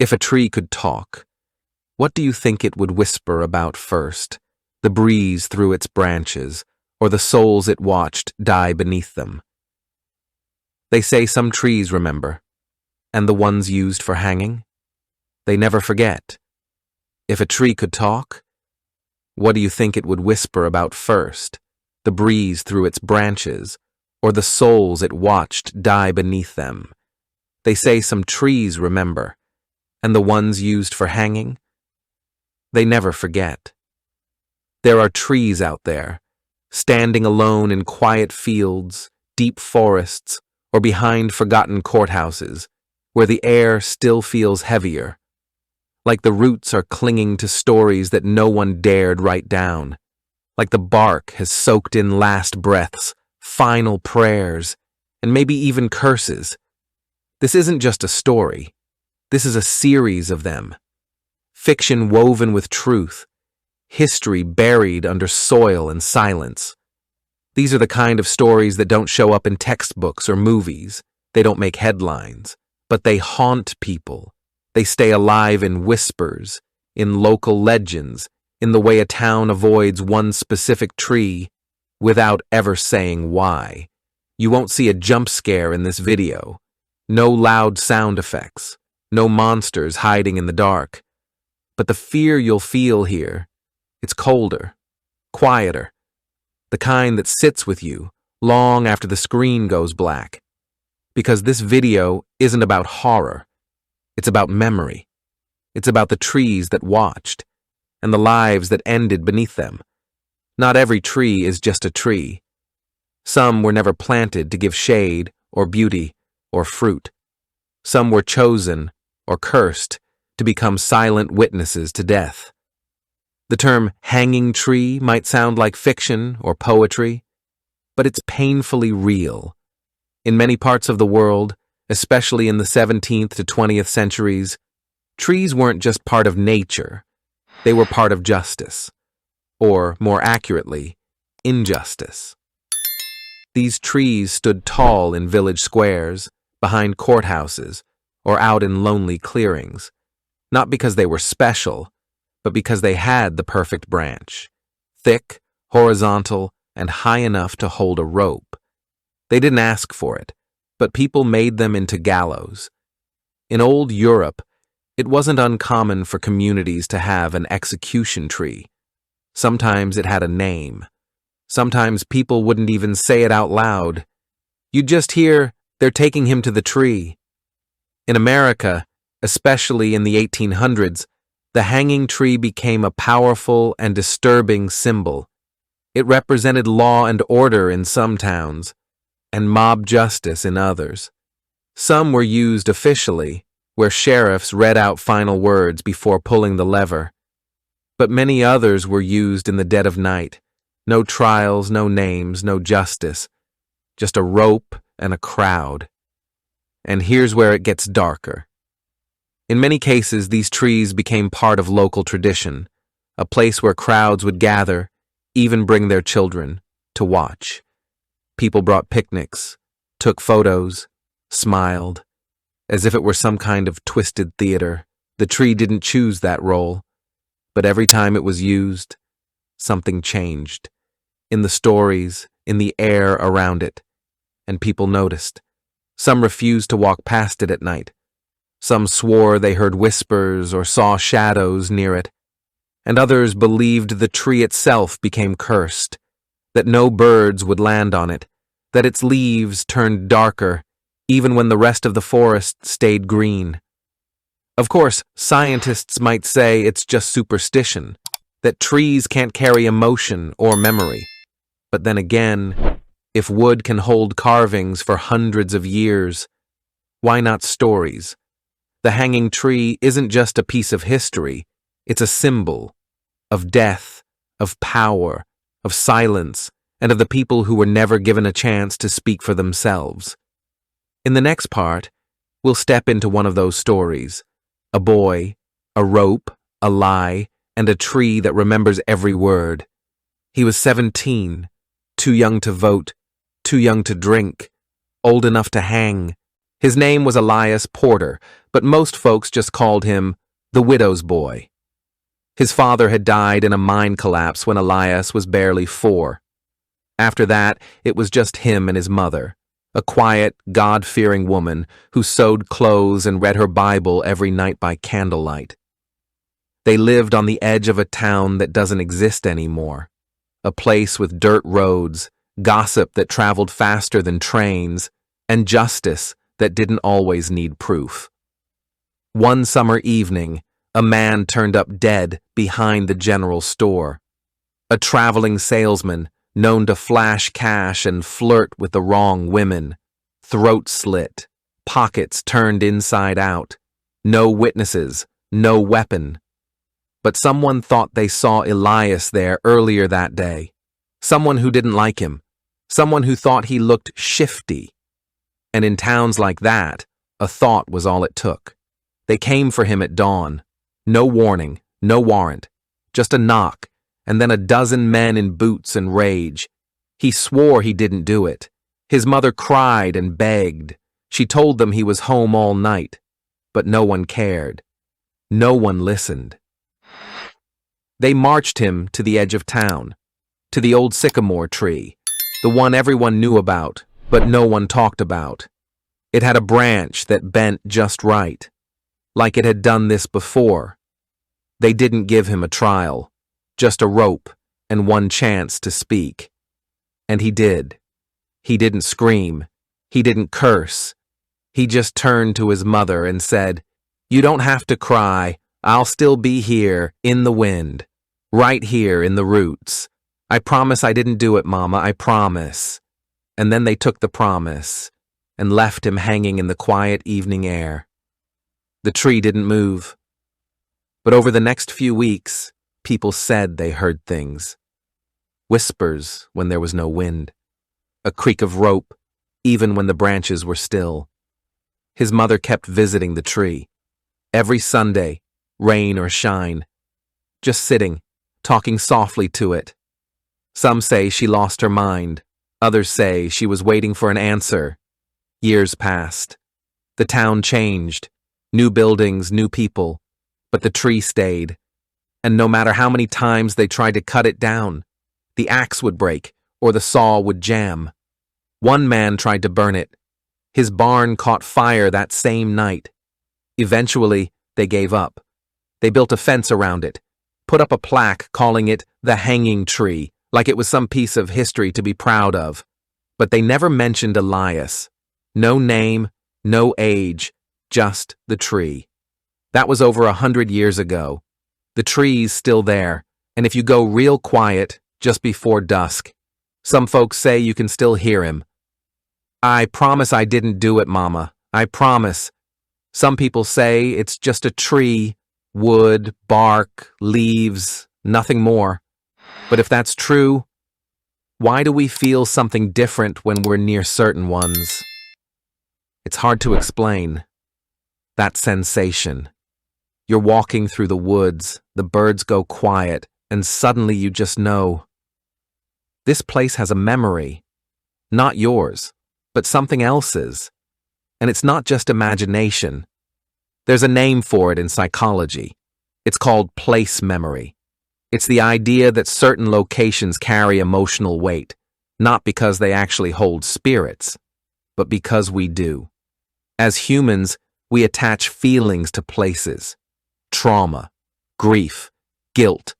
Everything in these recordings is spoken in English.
If a tree could talk, what do you think it would whisper about first? The breeze through its branches, or the souls it watched die beneath them? They say some trees remember, and the ones used for hanging? They never forget. If a tree could talk, what do you think it would whisper about first? The breeze through its branches, or the souls it watched die beneath them? They say some trees remember, and the ones used for hanging? They never forget. There are trees out there, standing alone in quiet fields, deep forests, or behind forgotten courthouses, where the air still feels heavier, like the roots are clinging to stories that no one dared write down, like the bark has soaked in last breaths, final prayers, and maybe even curses. This isn't just a story. This is a series of them. Fiction woven with truth, history buried under soil and silence. These are the kind of stories that don't show up in textbooks or movies. They don't make headlines, but they haunt people. They stay alive in whispers, in local legends, in the way a town avoids one specific tree without ever saying why. You won't see a jump scare in this video. No loud sound effects. No monsters hiding in the dark. But the fear you'll feel here, it's colder, quieter, the kind that sits with you long after the screen goes black. Because this video isn't about horror. It's about memory. It's about the trees that watched and the lives that ended beneath them. Not every tree is just a tree. Some were never planted to give shade or beauty or fruit. Some were chosen or cursed to become silent witnesses to death. The term hanging tree might sound like fiction or poetry, but it's painfully real. In many parts of the world, especially in the 17th to 20th centuries, trees weren't just part of nature, they were part of justice, or more accurately, injustice. These trees stood tall in village squares, behind courthouses, or out in lonely clearings, not because they were special, but because they had the perfect branch, thick, horizontal, and high enough to hold a rope. They didn't ask for it, but people made them into gallows. In old Europe, it wasn't uncommon for communities to have an execution tree. Sometimes it had a name. Sometimes people wouldn't even say it out loud. You'd just hear, "They're taking him to the tree." In America, especially in the 1800s, the hanging tree became a powerful and disturbing symbol. It represented law and order in some towns, and mob justice in others. Some were used officially, where sheriffs read out final words before pulling the lever. But many others were used in the dead of night. No trials, no names, no justice. Just a rope and a crowd. And here's where it gets darker. In many cases, these trees became part of local tradition, a place where crowds would gather, even bring their children, to watch. People brought picnics, took photos, smiled, as if it were some kind of twisted theater. The tree didn't choose that role, but every time it was used, something changed. In the stories, in the air around it, and people noticed. Some refused to walk past it at night. Some swore they heard whispers or saw shadows near it, and others believed the tree itself became cursed, that no birds would land on it, that its leaves turned darker, even when the rest of the forest stayed green. Of course, scientists might say it's just superstition, that trees can't carry emotion or memory. But then again, if wood can hold carvings for hundreds of years, why not stories? The hanging tree isn't just a piece of history, it's a symbol of death, of power, of silence, and of the people who were never given a chance to speak for themselves. In the next part, we'll step into one of those stories. A boy, a rope, a lie, and a tree that remembers every word. He was 17, too young to vote, too young to drink, old enough to hang. His name was Elias Porter, but most folks just called him the widow's boy. His father had died in a mine collapse when Elias was barely 4. After that, it was just him and his mother, a quiet, God-fearing woman who sewed clothes and read her Bible every night by candlelight. They lived on the edge of a town that doesn't exist anymore, a place with dirt roads, gossip that traveled faster than trains, and justice that didn't always need proof. One summer evening, a man turned up dead behind the general store. A traveling salesman known to flash cash and flirt with the wrong women, throat slit, pockets turned inside out, no witnesses, no weapon. But someone thought they saw Elias there earlier that day. Someone who didn't like him. Someone who thought he looked shifty. And in towns like that, a thought was all it took. They came for him at dawn. No warning, no warrant. Just a knock, and then a dozen men in boots and rage. He swore he didn't do it. His mother cried and begged. She told them he was home all night. But no one cared. No one listened. They marched him to the edge of town, to the old sycamore tree, the one everyone knew about, but no one talked about. It had a branch that bent just right, like it had done this before. They didn't give him a trial, just a rope and one chance to speak. And he did. He didn't scream. He didn't curse. He just turned to his mother and said, "You don't have to cry. I'll still be here, in the wind. Right here in the roots. I promise I didn't do it, Mama, I promise." And then they took the promise and left him hanging in the quiet evening air. The tree didn't move. But over the next few weeks, people said they heard things. Whispers when there was no wind. A creak of rope, even when the branches were still. His mother kept visiting the tree. Every Sunday, rain or shine. Just sitting, talking softly to it. Some say she lost her mind. Others say she was waiting for an answer. Years passed. The town changed. New buildings, new people. But the tree stayed. And no matter how many times they tried to cut it down, the axe would break or the saw would jam. One man tried to burn it. His barn caught fire that same night. Eventually, they gave up. They built a fence around it, put up a plaque calling it the Hanging Tree, like it was some piece of history to be proud of. But they never mentioned Elias. No name, no age, just the tree. That was over 100 years ago. The tree's still there, and if you go real quiet, just before dusk, some folks say you can still hear him. "I promise I didn't do it, Mama. I promise." Some people say it's just a tree, wood, bark, leaves, nothing more. But if that's true, why do we feel something different when we're near certain ones? It's hard to explain. That sensation. You're walking through the woods, the birds go quiet, and suddenly you just know. This place has a memory. Not yours, but something else's. And it's not just imagination. There's a name for it in psychology. It's called place memory. It's the idea that certain locations carry emotional weight, not because they actually hold spirits, but because we do. As humans, we attach feelings to places. Trauma, grief, guilt.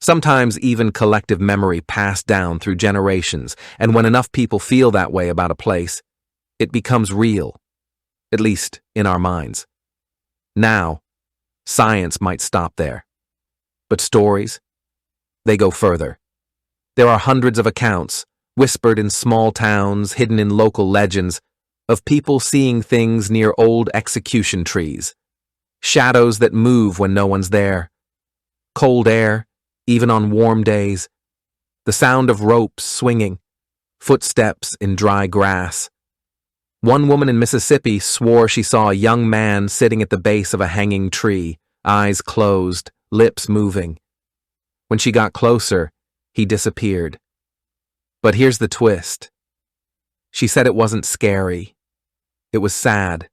Sometimes even collective memory passed down through generations, and when enough people feel that way about a place, it becomes real, at least in our minds. Now, science might stop there. But stories? They go further. There are hundreds of accounts, whispered in small towns, hidden in local legends, of people seeing things near old execution trees. Shadows that move when no one's there. Cold air, even on warm days. The sound of ropes swinging. Footsteps in dry grass. One woman in Mississippi swore she saw a young man sitting at the base of a hanging tree, eyes closed, lips moving. When she got closer, he disappeared. But here's the twist. She said it wasn't scary. It was sad,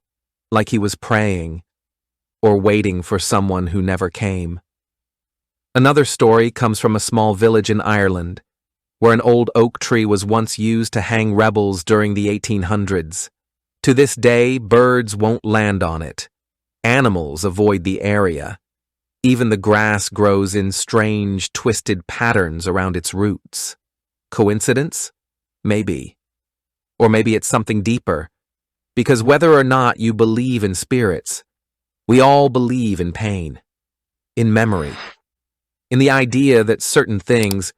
like he was praying or waiting for someone who never came. Another story comes from a small village in Ireland, where an old oak tree was once used to hang rebels during the 1800s. To this day, birds won't land on it. Animals avoid the area. Even the grass grows in strange, twisted patterns around its roots. Coincidence? Maybe. Or maybe it's something deeper. Because whether or not you believe in spirits, we all believe in pain, in memory, in the idea that certain things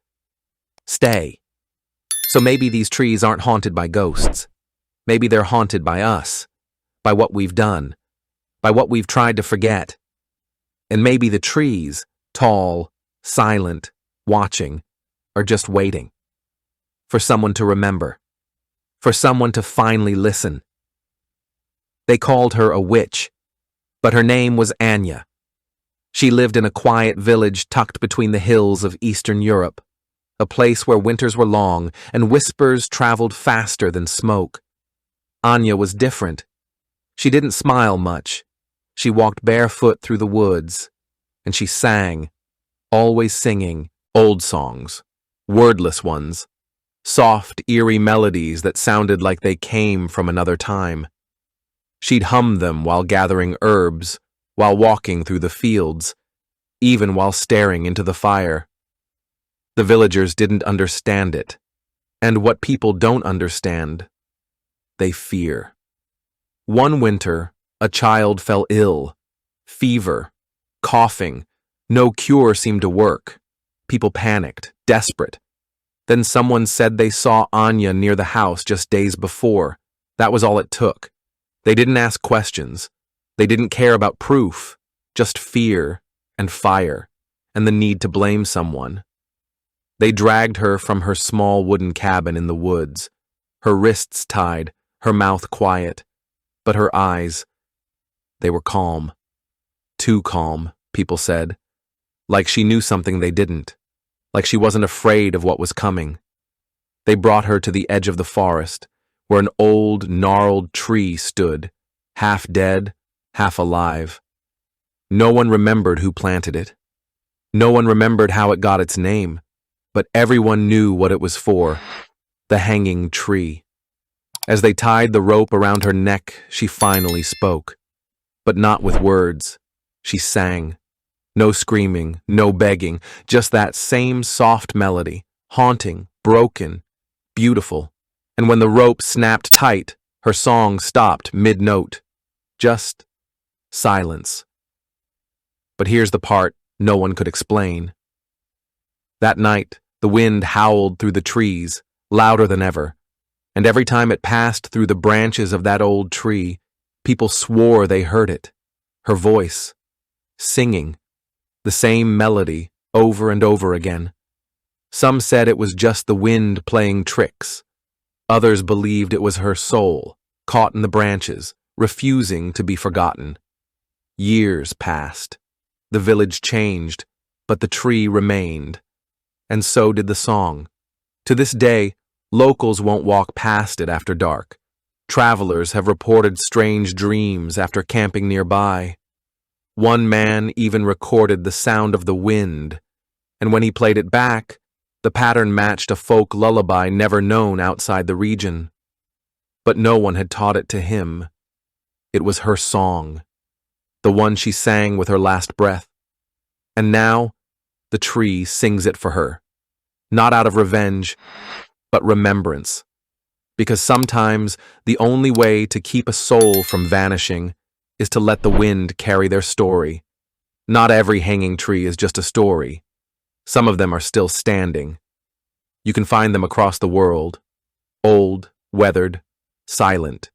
stay. So maybe these trees aren't haunted by ghosts. Maybe they're haunted by us, by what we've done, by what we've tried to forget. And maybe the trees, tall, silent, watching, are just waiting for someone to remember, for someone to finally listen. They called her a witch, but her name was Anya. She lived in a quiet village tucked between the hills of Eastern Europe, a place where winters were long and whispers traveled faster than smoke. Anya was different. She didn't smile much. She walked barefoot through the woods, and she sang, always singing old songs, wordless ones, soft, eerie melodies that sounded like they came from another time. She'd hum them while gathering herbs, while walking through the fields, even while staring into the fire. The villagers didn't understand it, and what people don't understand, they fear. One winter, a child fell ill, fever, coughing. No cure seemed to work. People panicked, desperate. Then someone said they saw Anya near the house just days before. That was all it took. They didn't ask questions. They didn't care about proof, just fear and fire and the need to blame someone. They dragged her from her small wooden cabin in the woods, her wrists tied, her mouth quiet, but her eyes, they were calm. Too calm, people said. Like she knew something they didn't. Like she wasn't afraid of what was coming. They brought her to the edge of the forest, where an old, gnarled tree stood, half dead, half alive. No one remembered who planted it. No one remembered how it got its name, but everyone knew what it was for, the hanging tree. As they tied the rope around her neck, she finally spoke. But not with words. She sang. No screaming, no begging, just that same soft melody, haunting, broken, beautiful. And when the rope snapped tight, her song stopped mid-note. Just silence. But here's the part no one could explain. That night, the wind howled through the trees, louder than ever, and every time it passed through the branches of that old tree, people swore they heard it, her voice, singing, the same melody over and over again. Some said it was just the wind playing tricks. Others believed it was her soul, caught in the branches, refusing to be forgotten. Years passed. The village changed, but the tree remained. And so did the song. To this day, locals won't walk past it after dark. Travelers have reported strange dreams after camping nearby. One man even recorded the sound of the wind, and when he played it back, the pattern matched a folk lullaby never known outside the region. But no one had taught it to him. It was her song, the one she sang with her last breath. And now, the tree sings it for her, not out of revenge, but remembrance. Because sometimes the only way to keep a soul from vanishing is to let the wind carry their story. Not every hanging tree is just a story. Some of them are still standing. You can find them across the world, old, weathered, silent.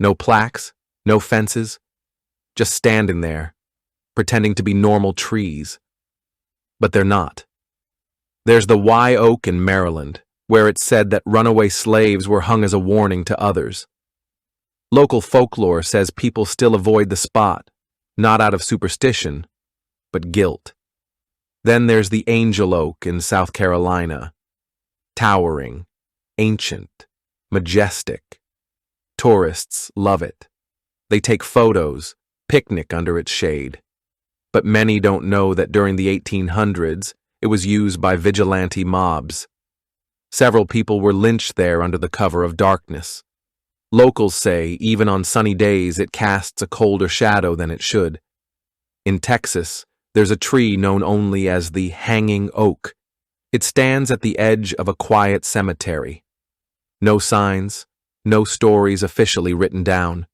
No plaques, no fences, just standing there, pretending to be normal trees. But they're not. There's the Y Oak in Maryland, where it's said that runaway slaves were hung as a warning to others. Local folklore says people still avoid the spot, not out of superstition, but guilt. Then there's the Angel Oak in South Carolina. Towering, ancient, majestic. Tourists love it. They take photos, picnic under its shade. But many don't know that during the 1800s, it was used by vigilante mobs. Several people were lynched there under the cover of darkness. Locals say even on sunny days it casts a colder shadow than it should. In Texas, there's a tree known only as the hanging oak. It stands at the edge of a quiet cemetery. No signs, no stories officially written down.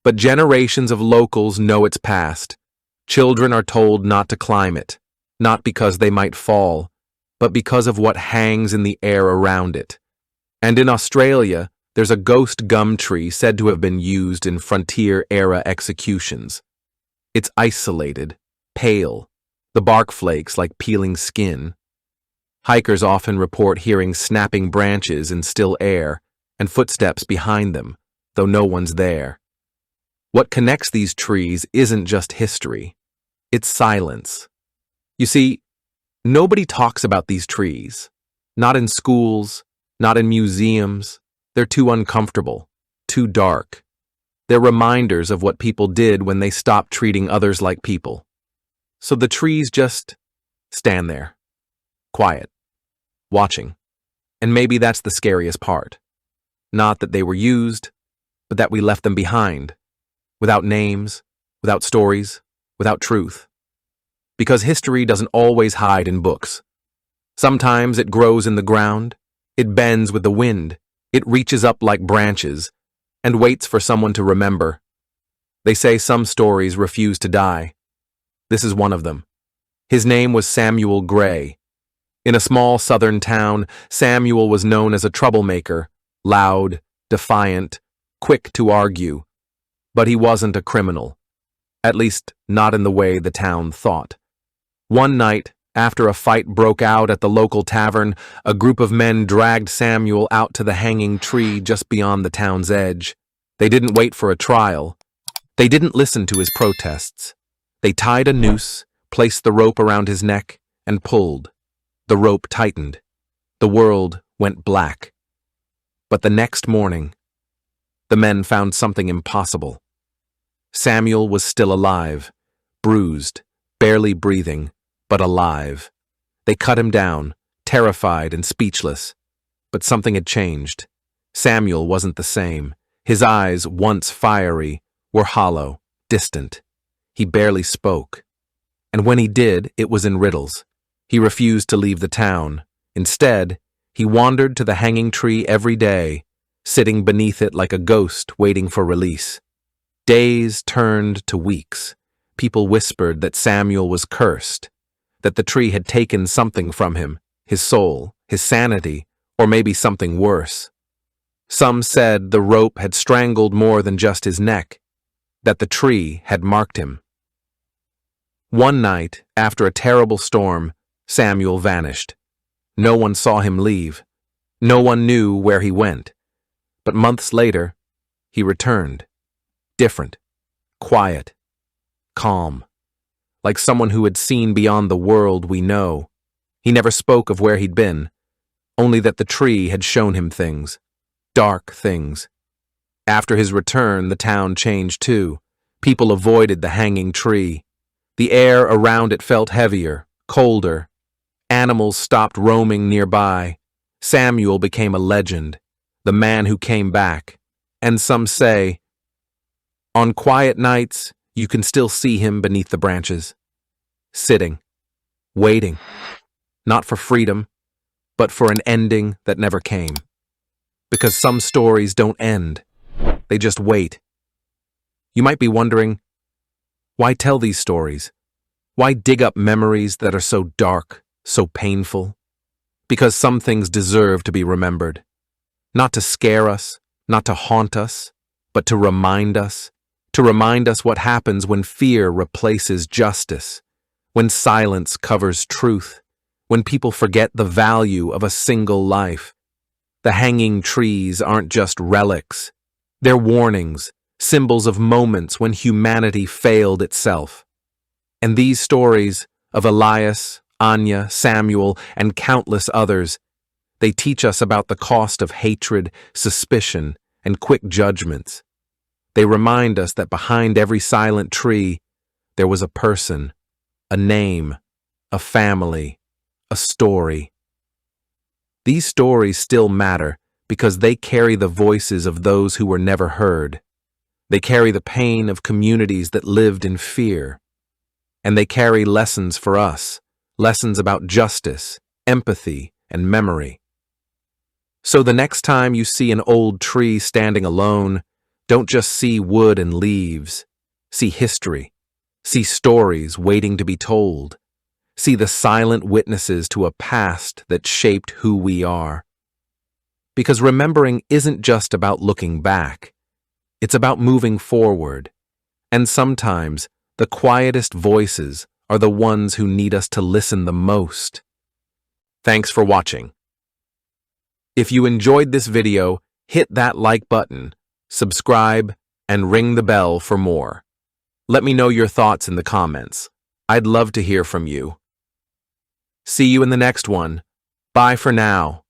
But generations of locals know its past. Children are told not to climb it, not because they might fall, but because of what hangs in the air around it. And in Australia, there's a ghost gum tree said to have been used in frontier-era executions. It's isolated, pale, the bark flakes like peeling skin. Hikers often report hearing snapping branches in still air and footsteps behind them, though no one's there. What connects these trees isn't just history, it's silence. You see, nobody talks about these trees. Not in schools, not in museums. They're too uncomfortable, too dark. They're reminders of what people did when they stopped treating others like people. So the trees just stand there, quiet, watching. And maybe that's the scariest part. Not that they were used, but that we left them behind, without names, without stories, without truth. Because history doesn't always hide in books. Sometimes it grows in the ground, it bends with the wind, it reaches up like branches, and waits for someone to remember. They say some stories refuse to die. This is one of them. His name was Samuel Gray. In a small southern town, Samuel was known as a troublemaker, loud, defiant, quick to argue. But he wasn't a criminal. At least, not in the way the town thought. One night, after a fight broke out at the local tavern, a group of men dragged Samuel out to the hanging tree just beyond the town's edge. They didn't wait for a trial. They didn't listen to his protests. They tied a noose, placed the rope around his neck, and pulled. The rope tightened. The world went black. But the next morning, the men found something impossible. Samuel was still alive, bruised, barely breathing, but alive. They cut him down, terrified and speechless. But something had changed. Samuel wasn't the same. His eyes, once fiery, were hollow, distant. He barely spoke. And when he did, it was in riddles. He refused to leave the town. Instead, he wandered to the hanging tree every day, sitting beneath it like a ghost waiting for release. Days turned to weeks. People whispered that Samuel was cursed, that the tree had taken something from him, his soul, his sanity, or maybe something worse. Some said the rope had strangled more than just his neck, that the tree had marked him. One night, after a terrible storm, Samuel vanished. No one saw him leave. No one knew where he went. But months later, he returned. Different, quiet, calm, like someone who had seen beyond the world we know. He never spoke of where he'd been, only that the tree had shown him things, dark things. After his return, the town changed too. People avoided the hanging tree. The air around it felt heavier, colder. Animals stopped roaming nearby. Samuel became a legend, the man who came back. And some say, on quiet nights, you can still see him beneath the branches, sitting, waiting, not for freedom, but for an ending that never came. Because some stories don't end, they just wait. You might be wondering, why tell these stories? Why dig up memories that are so dark, so painful? Because some things deserve to be remembered. Not to scare us, not to haunt us, but to remind us what happens when fear replaces justice, when silence covers truth, when people forget the value of a single life. The hanging trees aren't just relics. They're warnings, symbols of moments when humanity failed itself. And these stories of Elias, Anya, Samuel, and countless others, they teach us about the cost of hatred, suspicion, and quick judgments. They remind us that behind every silent tree, there was a person, a name, a family, a story. These stories still matter because they carry the voices of those who were never heard. They carry the pain of communities that lived in fear. And they carry lessons for us, lessons about justice, empathy, and memory. So the next time you see an old tree standing alone, don't just see wood and leaves. See history. See stories waiting to be told. See the silent witnesses to a past that shaped who we are. Because remembering isn't just about looking back. It's about moving forward. And sometimes, the quietest voices are the ones who need us to listen the most. Thanks for watching. If you enjoyed this video, hit that like button, subscribe, and ring the bell for more. Let me know your thoughts in the comments. I'd love to hear from you. See you in the next one. Bye for now.